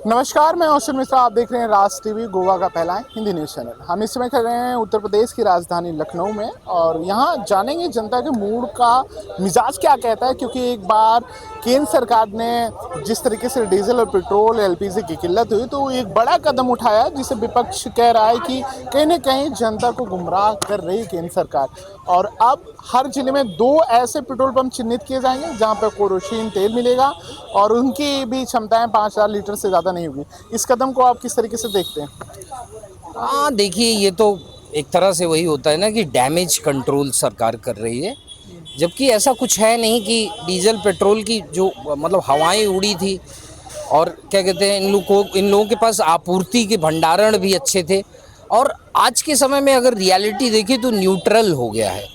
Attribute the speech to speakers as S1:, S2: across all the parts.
S1: नमस्कार, मैं औसर मिश्रा। आप देख रहे हैं राज टीवी, गोवा का पहला हिंदी न्यूज़ चैनल। हम इस समय खड़े हैं उत्तर प्रदेश की राजधानी लखनऊ में और यहाँ जानेंगे जनता के मूड का मिजाज क्या कहता है, क्योंकि एक बार केंद्र सरकार ने जिस तरीके से डीजल और पेट्रोल एलपीजी की किल्लत हुई तो एक बड़ा कदम उठाया, जिसे विपक्ष कह रहा है कि कहीं ना कहीं जनता को गुमराह कर रही केंद्र सरकार। और अब हर जिले में 2 ऐसे पेट्रोल पंप चिन्हित किए जाएंगे जहाँ पर केरोसिन तेल मिलेगा और उनकी भी क्षमताएं 5000 लीटर से ज़्यादा नहीं होगी। इस कदम को आप किस तरीके से देखते हैं?
S2: हाँ, देखिए, ये तो एक तरह से वही होता है ना कि डैमेज कंट्रोल सरकार कर रही है, जबकि ऐसा कुछ है नहीं कि डीजल पेट्रोल की जो मतलब हवाएं उड़ी थी। और क्या कहते हैं, इन लोगों के पास आपूर्ति के भंडारण भी अच्छे थे। और आज के समय में अगर रियलिटी देखें तो न्यूट्रल हो गया है।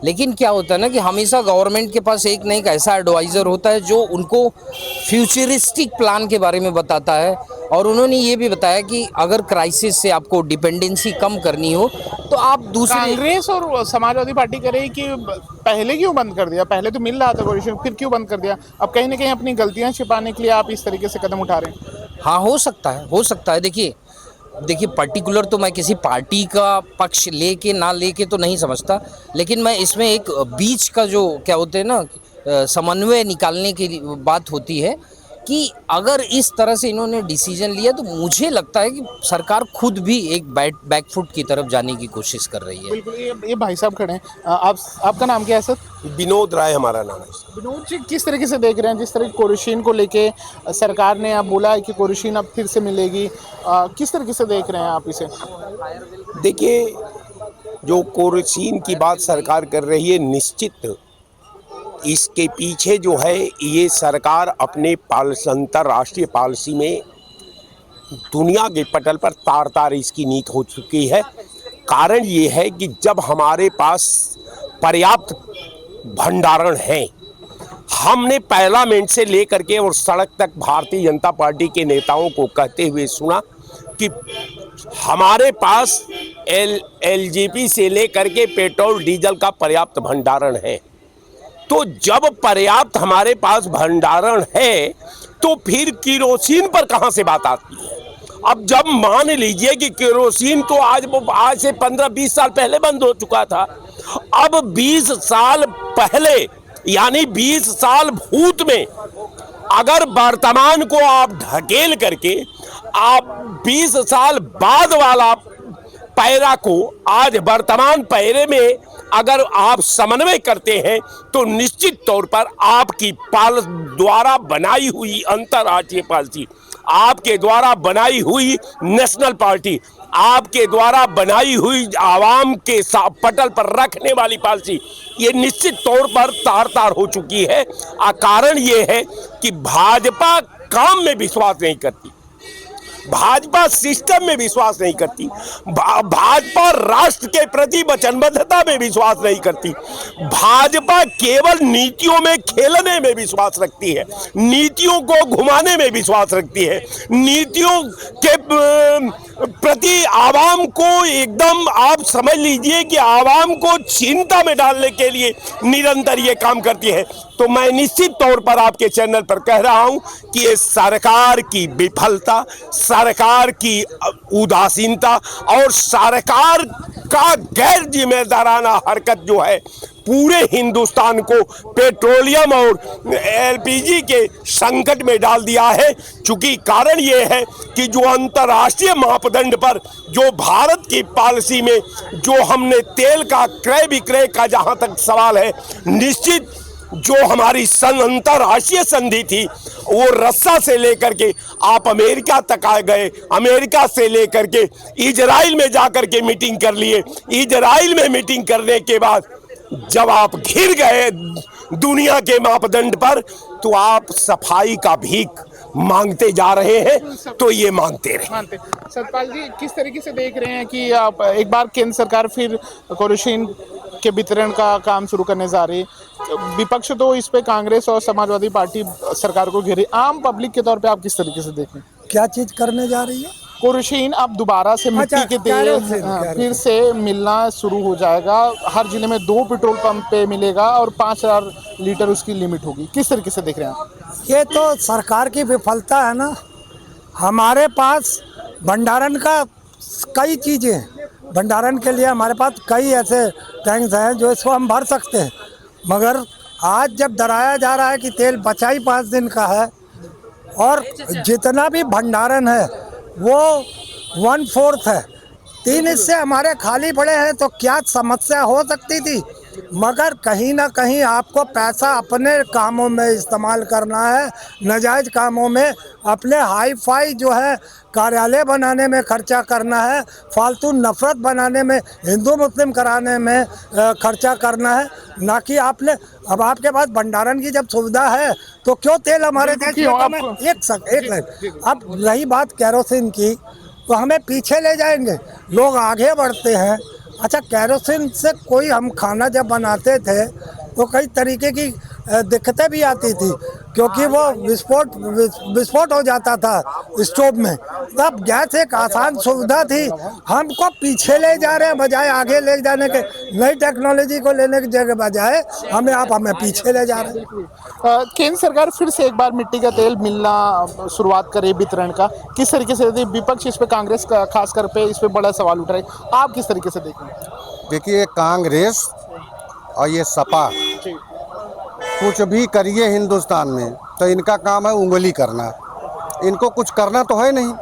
S2: लेकिन क्या होता है ना कि हमेशा गवर्नमेंट के पास एक ना एक ऐसा एडवाइज़र होता है जो उनको फ्यूचरिस्टिक प्लान के बारे में बताता है। और उन्होंने ये भी बताया कि अगर क्राइसिस से आपको डिपेंडेंसी कम करनी हो तो आप दूसरे
S1: कांग्रेस और समाजवादी पार्टी कह रही कि पहले क्यों बंद कर दिया? पहले तो मिल रहा था केरोसिन, फिर क्यों बंद कर दिया? अब कहीं ना कहीं अपनी गलतियां छिपाने के लिए आप इस तरीके से कदम उठा रहे हैं।
S2: हाँ, हो सकता है। देखिए, पर्टिकुलर तो मैं किसी पार्टी का पक्ष लेके ना लेके तो नहीं समझता, लेकिन मैं इसमें एक बीच का जो क्या होते हैं ना समन्वय निकालने की बात होती है कि अगर इस तरह से इन्होंने डिसीजन लिया तो मुझे लगता है कि सरकार खुद भी एक बैकफुट की तरफ जाने की कोशिश कर रही है।
S1: बिल्कुल, ये भाई साहब खड़े हैं। आपका नाम क्या है सर?
S3: विनोद राय हमारा नाम है।
S1: विनोद जी, किस तरीके से देख रहे हैं जिस तरह केरोसिन को लेके सरकार ने अब बोला है कि केरोसिन अब फिर से मिलेगी? किस तरीके से देख रहे हैं आप इसे?
S3: देखिए, जो केरोसिन की बात सरकार कर रही है, निश्चित इसके पीछे जो है ये सरकार अपने अंतर्राष्ट्रीय पॉलिसी में दुनिया के पटल पर तार तार इसकी नीति हो चुकी है। कारण ये है कि जब हमारे पास पर्याप्त भंडारण है, हमने पार्लियामेंट से लेकर के और सड़क तक भारतीय जनता पार्टी के नेताओं को कहते हुए सुना कि हमारे पास एलजेपी से लेकर के पेट्रोल डीजल का पर्याप्त भंडारण है। तो जब पर्याप्त हमारे पास भंडारण है तो फिर केरोसिन पर कहां से बात आती है? अब जब मान लीजिए कि केरोसिन तो आज से 15-20 साल पहले बंद हो चुका था, अब 20 साल पहले यानी 20 साल भूत में अगर वर्तमान को आप ढकेल करके आप 20 साल बाद वाला पैरा को आज वर्तमान पैरे में अगर आप समन्वय करते हैं तो निश्चित तौर पर आपकी द्वारा बनाई हुई अंतर्राष्ट्रीय पॉलिसी, आपके द्वारा बनाई हुई नेशनल पार्टी, आपके द्वारा बनाई हुई आवाम के पटल पर रखने वाली पॉलिसी, ये निश्चित तौर पर तार तार हो चुकी है। कारण ये है कि भाजपा काम में विश्वास नहीं करती, भाजपा सिस्टम में विश्वास नहीं करती, भाजपा राष्ट्र के प्रति वचनबद्धता में विश्वास नहीं करती, भाजपा केवल नीतियों में खेलने में विश्वास रखती है, नीतियों को घुमाने में विश्वास रखती है, नीतियों के प्रति आवाम को एकदम आप समझ लीजिए कि आवाम को चिंता में डालने के लिए निरंतर ये काम करती है। तो मैं निश्चित तौर पर आपके चैनल पर कह रहा हूं कि ये सरकार की विफलता, सरकार की उदासीनता और सरकार का गैर जिम्मेदाराना हरकत जो है पूरे हिंदुस्तान को पेट्रोलियम और एलपीजी के संकट में डाल दिया है। चूंकि कारण ये है कि जो अंतर्राष्ट्रीय मापदंड पर जो भारत की पॉलिसी में जो हमने तेल का क्रय विक्रय का जहां तक सवाल है, निश्चित जो हमारी अंतर्राष्ट्रीय संधि थी वो रस्सा से लेकर के आप अमेरिका तक आ गए, अमेरिका से लेकर के इजराइल में जाकर के मीटिंग कर लिए, इजराइल में मीटिंग करने के बाद जब आप घिर गए दुनिया के मापदंड पर तो आप सफाई का भीख मांगते जा रहे हैं। तो ये मांगते रहे।
S1: सतपाल जी, किस तरीके से देख रहे हैं कि आप एक बार केंद्र सरकार फिर केरोसिन के वितरण का काम शुरू करने जा रही है? विपक्ष तो इस पे कांग्रेस और समाजवादी पार्टी सरकार को घेरे, आम पब्लिक के तौर पे आप किस तरीके से देखें?
S4: क्या चीज करने जा रही है?
S1: केरोसिन अब दोबारा से मिट्टी के तेल फिर से मिलना शुरू हो जाएगा। हर जिले में 2 पेट्रोल पंप पे मिलेगा और 5000 लीटर उसकी लिमिट होगी। किस तरीके से देख रहे हैं आप?
S4: ये तो सरकार की विफलता है ना। हमारे पास भंडारण का कई चीज़ें हैं। भंडारण के लिए हमारे पास कई ऐसे टैंक्स हैं जो इसको हम भर सकते हैं, मगर आज जब डराया जा रहा है कि तेल बचा ही 5 दिन का है और जितना भी भंडारण है वो 1/4 है, 3 हिस्से हमारे खाली पड़े हैं, तो क्या समस्या हो सकती थी। मगर कहीं ना कहीं आपको पैसा अपने कामों में इस्तेमाल करना है, नाजायज़ कामों में, अपने हाई फाई जो है कार्यालय बनाने में खर्चा करना है, फालतू नफरत बनाने में, हिंदू मुस्लिम कराने में खर्चा करना है, ना कि आपने। अब आपके पास भंडारण की जब सुविधा है तो क्यों तेल हमारे देश में एक लाइन। अब रही बात केरोसिन की, तो हमें पीछे ले जाएंगे, लोग आगे बढ़ते हैं। अच्छा, केरोसिन से कोई हम खाना जब बनाते थे तो कई तरीके की दिक्कतें भी आती थी, क्योंकि वो विस्फोट हो जाता था स्टोव में। तब गैस एक आसान सुविधा थी। हमको पीछे ले जा रहे हैं बजाय आगे ले जाने के। नई टेक्नोलॉजी को लेने की जगह बजाय हमें पीछे ले जा रहे हैं।
S1: केंद्र सरकार फिर से एक बार मिट्टी का तेल मिलना शुरुआत करे वितरण का, किस तरीके से विपक्ष इस पे, कांग्रेस का खासकर पे इस पे बड़ा सवाल उठ रहा है, आप किस तरीके से देखें?
S5: देखिए, कांग्रेस और ये सपा कुछ भी करिए हिंदुस्तान में तो इनका काम है उंगली करना, इनको कुछ करना तो है नहीं।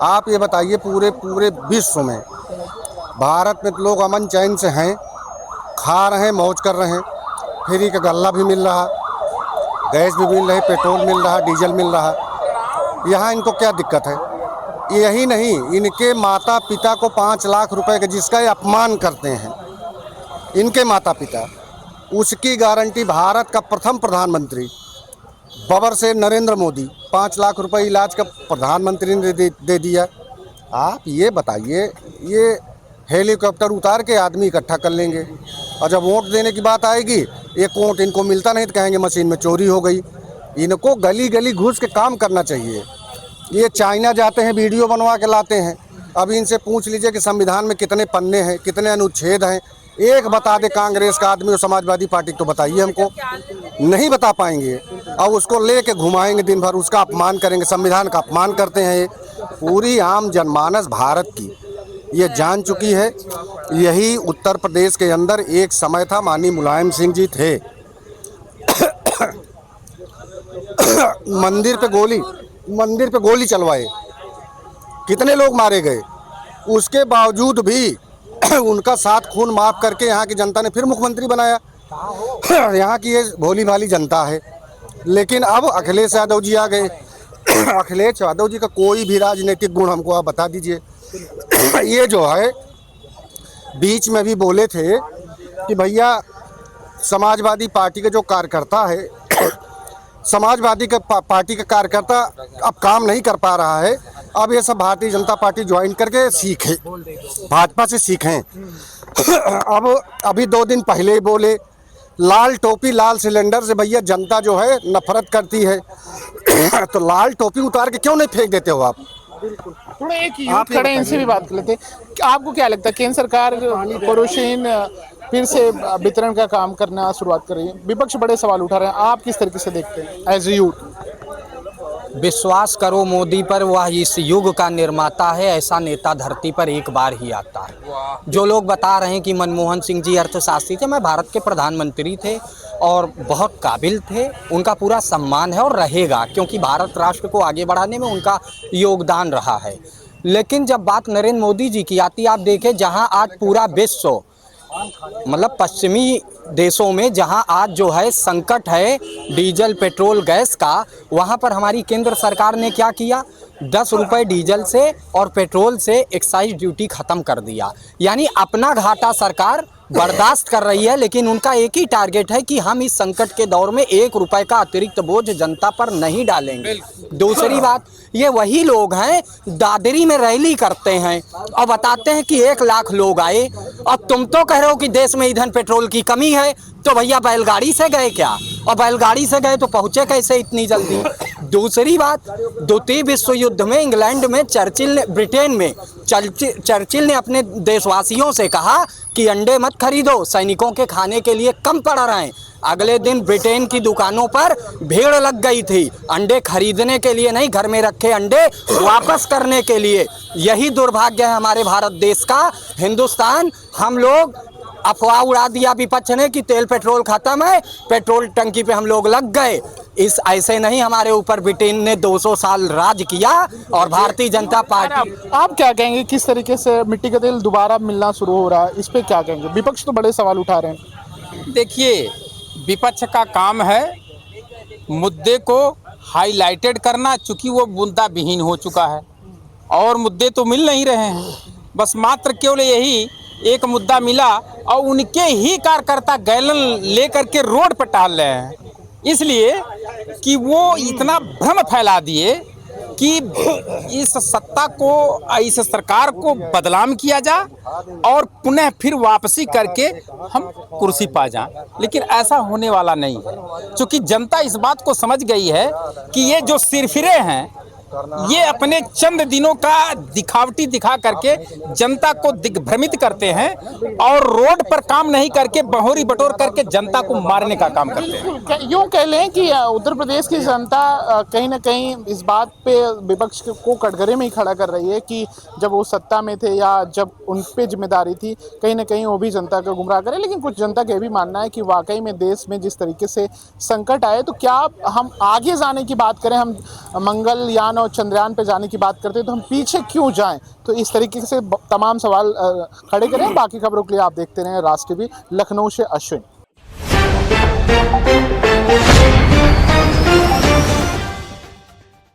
S5: आप ये बताइए, पूरे विश्व में, भारत में तो लोग अमन चैन से हैं, खा रहे हैं, मौज कर रहे हैं, फ्री का गल्ला भी मिल रहा, गैस भी मिल रही, पेट्रोल मिल रहा, डीजल मिल रहा। यहाँ इनको क्या दिक्कत है? यही नहीं, इनके माता पिता को 5 लाख रुपए का जिसका ये अपमान करते हैं, इनके माता पिता, उसकी गारंटी भारत का प्रथम प्रधानमंत्री बबर से नरेंद्र मोदी 5 लाख रुपए इलाज का प्रधानमंत्री ने दे दिया। आप ये बताइए, ये हेलीकॉप्टर उतार के आदमी इकट्ठा कर लेंगे, और जब वोट देने की बात आएगी, एक वोट इनको मिलता नहीं तो कहेंगे मशीन में चोरी हो गई। इनको गली गली घुस के काम करना चाहिए। ये चाइना जाते हैं, वीडियो बनवा के लाते हैं। अभी इनसे पूछ लीजिए कि संविधान में कितने पन्ने हैं, कितने अनुच्छेद हैं, एक बता दे कांग्रेस का आदमी और समाजवादी पार्टी तो बताइए हमको, नहीं बता पाएंगे। और उसको ले के घुमाएंगे दिन भर, उसका अपमान करेंगे, संविधान का अपमान करते हैं। ये पूरी आम जनमानस भारत की ये जान चुकी है। यही उत्तर प्रदेश के अंदर एक समय था, माननीय मुलायम सिंह जी थे, मंदिर पे गोली चलवाए, कितने लोग मारे गए, उसके बावजूद भी उनका साथ खून माफ करके यहाँ की जनता ने फिर मुख्यमंत्री बनाया। यहाँ की ये भोली भाली जनता है। लेकिन अब अखिलेश यादव जी आ गए। अखिलेश यादव जी का कोई भी राजनीतिक गुण हमको आप बता दीजिए। ये जो है, बीच में भी बोले थे कि भैया समाजवादी पार्टी के जो कार्यकर्ता है, समाजवादी का पार्टी का कार्यकर्ता अब काम नहीं कर पा रहा है, अब ये सब भारतीय जनता पार्टी ज्वाइन करके सीखे, भाजपा से सीखें। अब अभी 2 दिन पहले ही बोले, लाल टोपी लाल सिलेंडर से भैया जनता जो है नफरत करती है। तो लाल टोपी उतार के क्यों नहीं फेंक देते हो आप?
S1: बिल्कुल। थोड़ा एक यूथ खड़े, इनसे भी बात कर लेते हैं। आपको क्या लगता है, केंद्र सरकार केरोसिन फिर से वितरण का काम करना शुरुआत कर रही है, विपक्ष बड़े सवाल उठा रहे हैं, आप किस तरीके से देखते हैं एज ए यूथ?
S2: विश्वास करो मोदी पर, वह इस युग का निर्माता है। ऐसा नेता धरती पर एक बार ही आता है। जो लोग बता रहे हैं कि मनमोहन सिंह जी अर्थशास्त्री थे, मैं भारत के प्रधानमंत्री थे और बहुत काबिल थे, उनका पूरा सम्मान है और रहेगा, क्योंकि भारत राष्ट्र को आगे बढ़ाने में उनका योगदान रहा है। लेकिन जब बात नरेंद्र मोदी जी की आती है, आप देखें, जहां आज पूरा विश्व, मतलब पश्चिमी देशों में जहां आज जो है संकट है डीजल पेट्रोल गैस का, वहां पर हमारी केंद्र सरकार ने क्या किया, 10 रुपये डीजल से और पेट्रोल से एक्साइज ड्यूटी ख़त्म कर दिया। यानी अपना घाटा सरकार बर्दाश्त कर रही है, लेकिन उनका एक ही टारगेट है कि हम इस संकट के दौर में 1 रुपए का अतिरिक्त बोझ जनता पर नहीं डालेंगे। दूसरी बात, ये वही लोग हैं दादरी में रैली करते हैं और बताते हैं कि 1 लाख लोग आए, और तुम तो कह रहे हो कि देश में ईंधन पेट्रोल की कमी है, तो भैया बैलगाड़ी से गए क्या? और बैलगाड़ी से गए तो पहुंचे कैसे इतनी जल्दी? दूसरी बात, द्वितीय विश्व युद्ध में इंग्लैंड में ब्रिटेन में चर्चिल ने अपने देशवासियों से कहा
S6: कि अंडे मत खरीदो, सैनिकों के खाने के लिए कम पड़ रहे हैं। अगले दिन ब्रिटेन की दुकानों पर भीड़ लग गई थी अंडे खरीदने के लिए, नहीं, घर में रखे अंडे वापस करने के लिए। यही दुर्भाग्य है हमारे भारत देश का। हिंदुस्तान, हम लोग अफवाह उड़ा दिया विपक्ष ने कि तेल पेट्रोल खत्म है, पेट्रोल टंकी पे हम लोग लग गए। इस ऐसे नहीं, हमारे ऊपर ब्रिटेन ने 200 साल राज किया और भारतीय जनता पार्टी।
S1: आप क्या कहेंगे, किस तरीके से मिट्टी का तेल दोबारा मिलना शुरू हो रहा है, इस पे क्या कहेंगे? विपक्ष तो बड़े सवाल उठा रहे हैं।
S7: देखिए, विपक्ष का काम है मुद्दे को हाईलाइटेड करना, चूंकि वो मुद्दा विहीन हो चुका है और मुद्दे तो मिल नहीं रहे हैं। बस मात्र केवल यही एक मुद्दा मिला और उनके ही कार्यकर्ता गैलन लेकर के रोड पर टहल रहे हैं, इसलिए कि वो इतना भ्रम फैला दिए कि इस सत्ता को, इस सरकार को बदनाम किया जा और पुनः फिर वापसी करके हम कुर्सी पा जाएं। लेकिन ऐसा होने वाला नहीं है, क्योंकि जनता इस बात को समझ गई है कि ये जो सिरफिरे हैं ये अपने चंद दिनों का दिखावटी दिखा करके जनता को दिग्भ्रमित करते हैं और रोड पर काम नहीं करके बहोरी बटोर करके जनता को मारने का काम करते हैं।
S1: यूँ कह लें कि उत्तर प्रदेश की जनता कहीं ना कहीं इस बात पे विपक्ष को कटघरे में ही खड़ा कर रही है कि जब वो सत्ता में थे या जब उन पे जिम्मेदारी थी, कहीं ना कहीं वो भी जनता को गुमराह करे। लेकिन कुछ जनता का ये भी मानना है कि वाकई में देश में जिस तरीके से संकट आए, तो क्या हम आगे जाने की बात करें, हम मंगलयान और चंद्रयान पे जाने की बात करते हैं, तो हम पीछे क्यों जाएं? तो इस तरीके से तमाम सवाल खड़े करें। बाकी खबरों के लिए आप देखते रहें राष्ट्र टीवी। लखनऊ से अश्विन।